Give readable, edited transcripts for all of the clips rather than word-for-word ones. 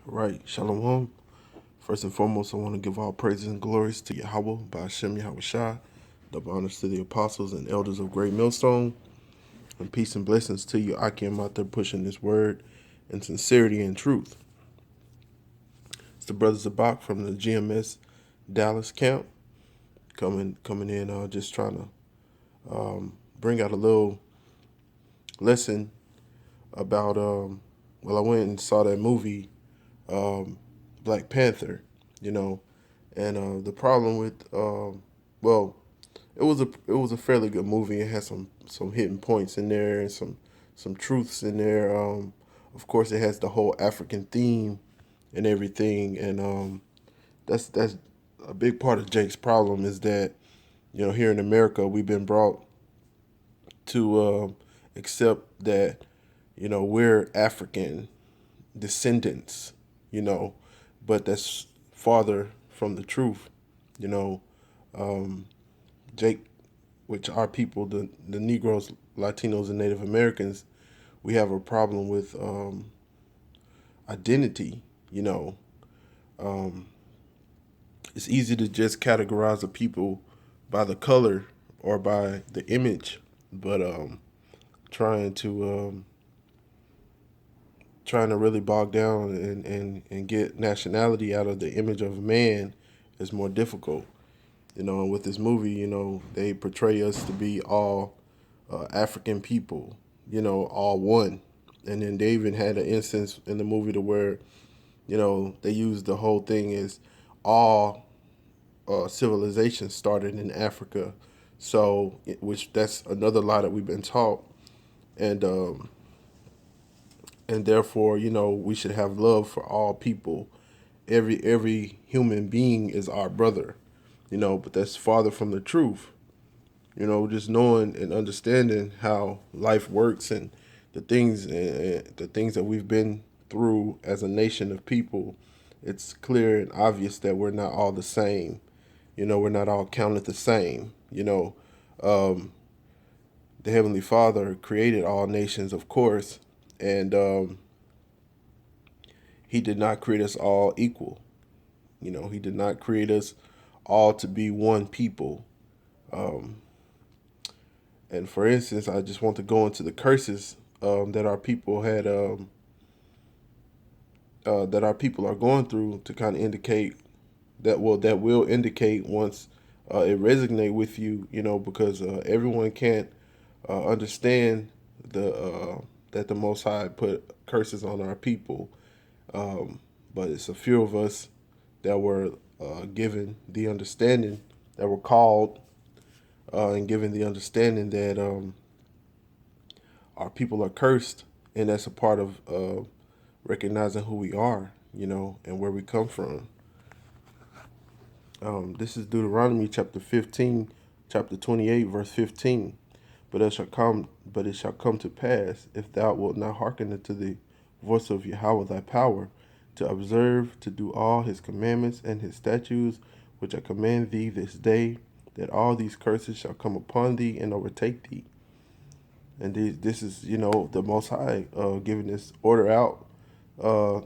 Right, Shalom. First and foremost, I want to give all praises and glories to Yahweh, by Hashem Yahweh Shai, double honors to the apostles and elders of Great Millstone, and peace and blessings to you, Akim, out there pushing this word in sincerity and truth. It's the brother Zabak from the GMS Dallas camp, coming in, just trying to bring out a little lesson about, I went and saw that movie, Black Panther, you know, and the problem with, well, it was a fairly good movie. It had some hidden points in there and some truths in there. Of course, it has the whole African theme and everything, and that's a big part of Jake's problem is that here in America we've been brought to accept that we're African descendants, you know, but that's farther from the truth, you know. Jake, which our people, the Negroes, Latinos, and Native Americans, we have a problem with identity. You know, it's easy to just categorize a people by the color or by the image, but trying to trying to really bog down and get nationality out of the image of a man is more difficult. And with this movie, they portray us to be all African people, all one. And then they even had an instance in the movie to where, they used the whole thing as all civilization started in Africa. So, which that's another lie that we've been taught. And therefore, we should have love for all people. Every human being is our brother, but that's farther from the truth. Just knowing and understanding how life works and the things that we've been through as a nation of people, it's clear and obvious that we're not all the same. We're not all counted the same. The Heavenly Father created all nations, of course, and He did not create us all equal. He did not create us all to be one people. And for instance, I just want to go into the curses that our people had, that our people are going through to kind of indicate that will indicate once it resonate with you, because everyone can't understand that the Most High put curses on our people, but it's a few of us that were given the understanding, that were called and given the understanding that our people are cursed, and that's a part of recognizing who we are, and where we come from. This is Deuteronomy chapter 15, chapter 28, verse 15. But it shall come to pass, if thou wilt not hearken unto the voice of Yahweh thy power, to observe to do all his commandments and his statutes, which I command thee this day, that all these curses shall come upon thee and overtake thee. And this is, the Most High giving this order out uh,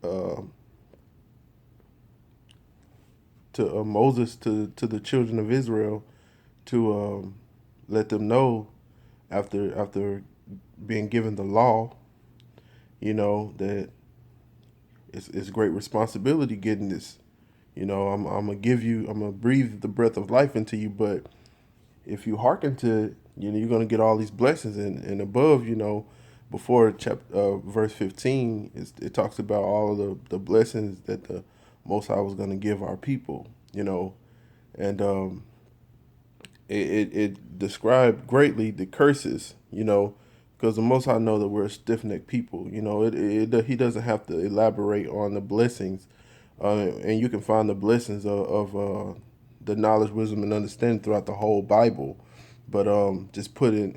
uh, to Moses, to the children of Israel, to let them know after being given the law, that it's great responsibility getting this. I'm gonna give you, I'm gonna breathe the breath of life into you, but if you hearken to it, you're gonna get all these blessings and above, before verse 15, it talks about all of the blessings that the Most High was gonna give our people, and it described greatly the curses, because the Most High know that we're a stiff necked people. He doesn't have to elaborate on the blessings, and you can find the blessings of the knowledge, wisdom, and understanding throughout the whole Bible. But just put it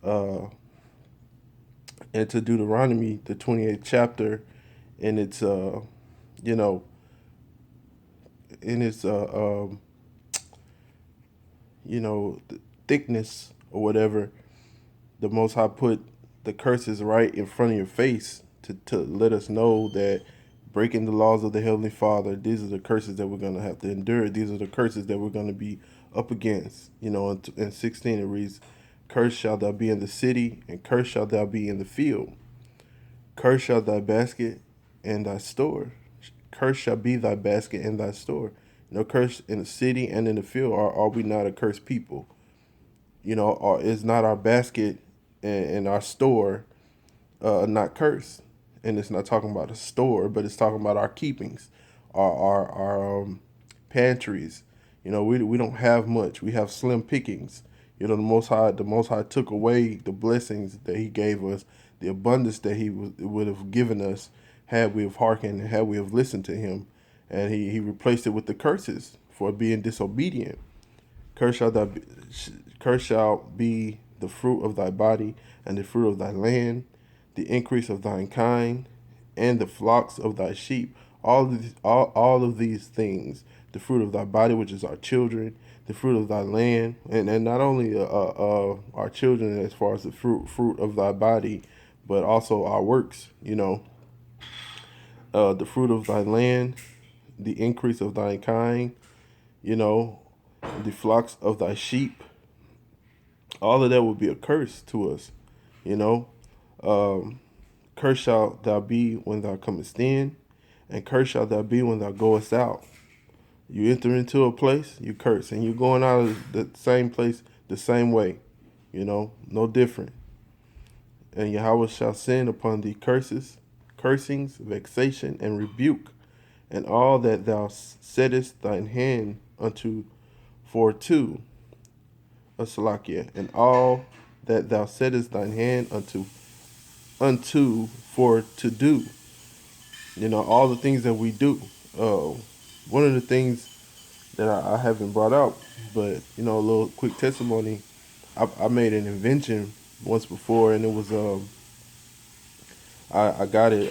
uh, into Deuteronomy, the 28th chapter, and it's you know in its the thickness or whatever. The Most High put the curses right in front of your face to let us know that breaking the laws of the Heavenly Father, these are the curses that we're going to have to endure. These are the curses that we're going to be up against. In 16 it reads, "Cursed shall thou be in the city, and cursed shall thou be in the field. Cursed shall thy basket and thy store. Cursed shall be thy basket and thy store." Cursed in the city and in the field. Are we not a cursed people? Or is not our basket and our store not cursed? And it's not talking about a store, but it's talking about our keepings, our pantries. We don't have much. We have slim pickings. The Most High took away the blessings that He gave us, the abundance that He would have given us had we have hearkened, had we have listened to Him, and He replaced it with the curses for being disobedient. Cursed shall thou be, Cursed shall be the fruit of thy body, and the fruit of thy land, the increase of thine kind, and the flocks of thy sheep. All of these things, the fruit of thy body, which is our children, the fruit of thy land, and not only our children as far as the fruit of thy body, but also our works. The fruit of thy land, the increase of thine kind, the flocks of thy sheep. All of that would be a curse to us. you know. Cursed shalt thou be when thou comest in, and cursed shalt thou be when thou goest out. You enter into a place, you curse, and you're going out of the same place the same way, no different. And Yahweh shall send upon thee cursings, vexation, and rebuke, and all that thou settest thine hand unto for two, Salakia, and all that thou settest thine hand unto for to do. All the things that we do. One of the things that I haven't brought out, but a little quick testimony. I made an invention once before, and it was I got it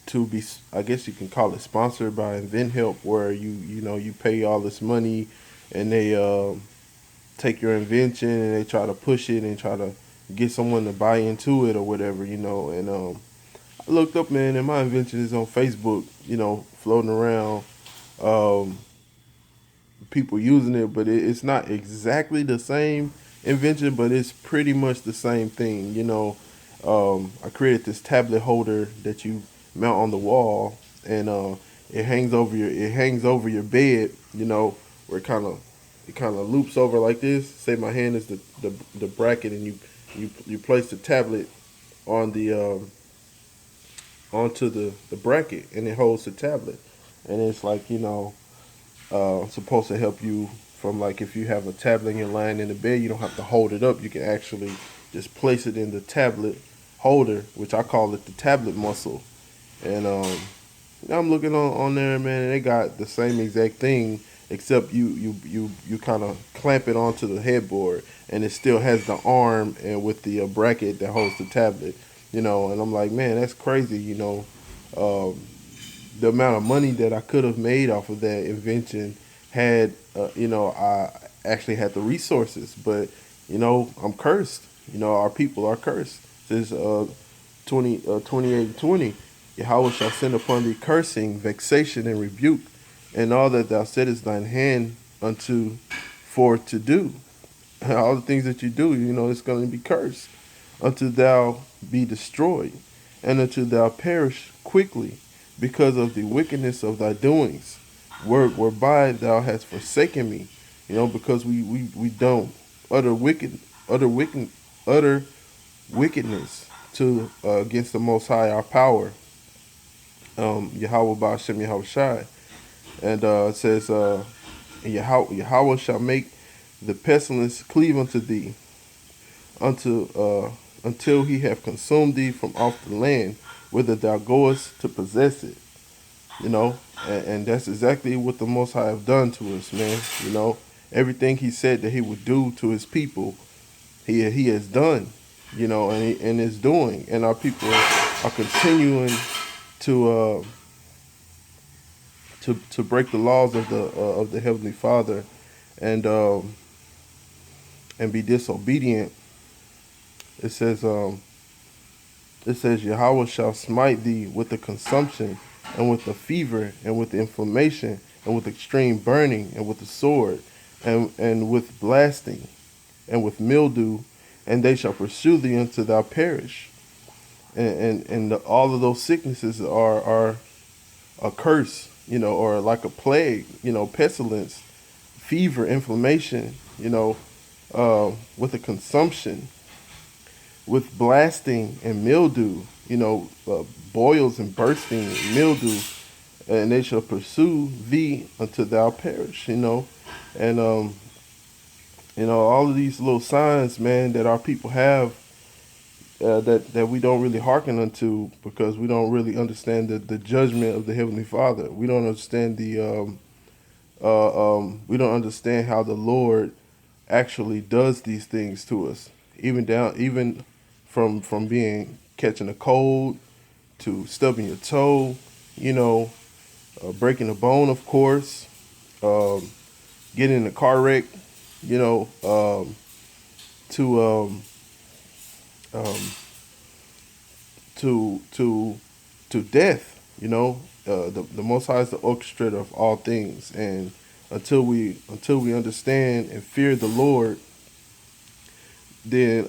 to be, I guess you can call it, sponsored by InventHelp, where you pay all this money, and they take your invention and they try to push it and try to get someone to buy into it or whatever, and I looked up, man, and my invention is on Facebook, floating around, people using it, but it's not exactly the same invention, but it's pretty much the same thing. I created this tablet holder that you mount on the wall, and it hangs over your bed, where it kind of loops over like this. Say my hand is the bracket, and you place the tablet on the onto the bracket, and it holds the tablet, and it's like supposed to help you from, like, if you have a tablet and you're lying in the bed, you don't have to hold it up. You can actually just place it in the tablet holder, which I call it the tablet muscle. And I'm looking on there, man, and they got the same exact thing, except you kind of clamp it onto the headboard, and it still has the arm and with the bracket that holds the tablet. And I'm like, man, that's crazy. The amount of money that I could have made off of that invention had, I actually had the resources, but I'm cursed. Our people are cursed. This 28:20. Yahweh shall send upon thee cursing, vexation, and rebuke, and all that thou settest thine hand unto for to do. All the things that you do, it's going to be cursed, until thou be destroyed, and until thou perish quickly, because of the wickedness of thy doings, whereby thou hast forsaken me. Because we don't utter wickedness to against the Most High, our power, Yahweh Ba'ashem Yahweh Shai. And it says, Yahweh shall make the pestilence cleave unto thee, until he have consumed thee from off the land, whither thou goest to possess it. And that's exactly what the Most High have done to us, man. Everything he said that he would do to his people, he has done, and is doing. And our people are continuing to break the laws of the Heavenly Father, and be disobedient. It says, It says, Yahweh shall smite thee with the consumption, and with the fever, and with the inflammation, and with extreme burning, and with the sword, and with blasting, and with mildew, and they shall pursue thee until thou perish. All of those sicknesses are a curse, or like a plague, pestilence, fever, inflammation, with a consumption, with blasting and mildew, boils and bursting, mildew, and they shall pursue thee until thou perish, and all of these little signs, man, that our people have, that we don't really hearken unto because we don't really understand the judgment of the Heavenly Father. We don't understand we don't understand how the Lord actually does these things to us, even from being catching a cold to stubbing your toe, breaking a bone, of course, um, getting in a car wreck, you know, to um, to death. The Most High is the orchestrator of all things, and until we understand and fear the Lord, then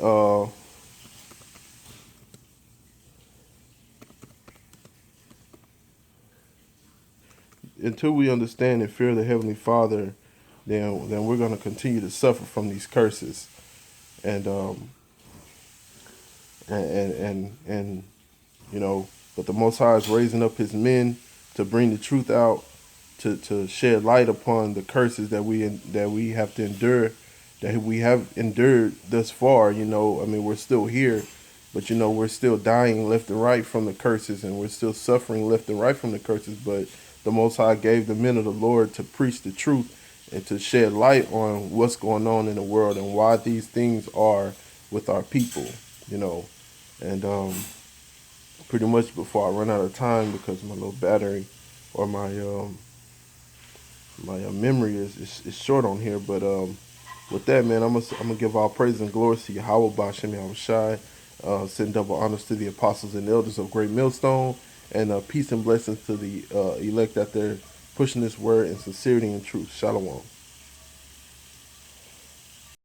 until we understand and fear the Heavenly Father, then we're going to continue to suffer from these curses, and and but the Most High is raising up His men to bring the truth out, to shed light upon the curses that we have to endure, that we have endured thus far. I mean, we're still here, but we're still dying left and right from the curses, and we're still suffering left and right from the curses. But the Most High gave the men of the Lord to preach the truth and to shed light on what's going on in the world and why these things are with our people. And pretty much before I run out of time, because my little battery or my memory is short on here. But with that, man, I'm gonna give all praise and glory to Yahweh Ba'Shem Yahushai. Send double honors to the apostles and elders of Great Millstone, and peace and blessings to the elect out there pushing this word in sincerity and truth. Shalom.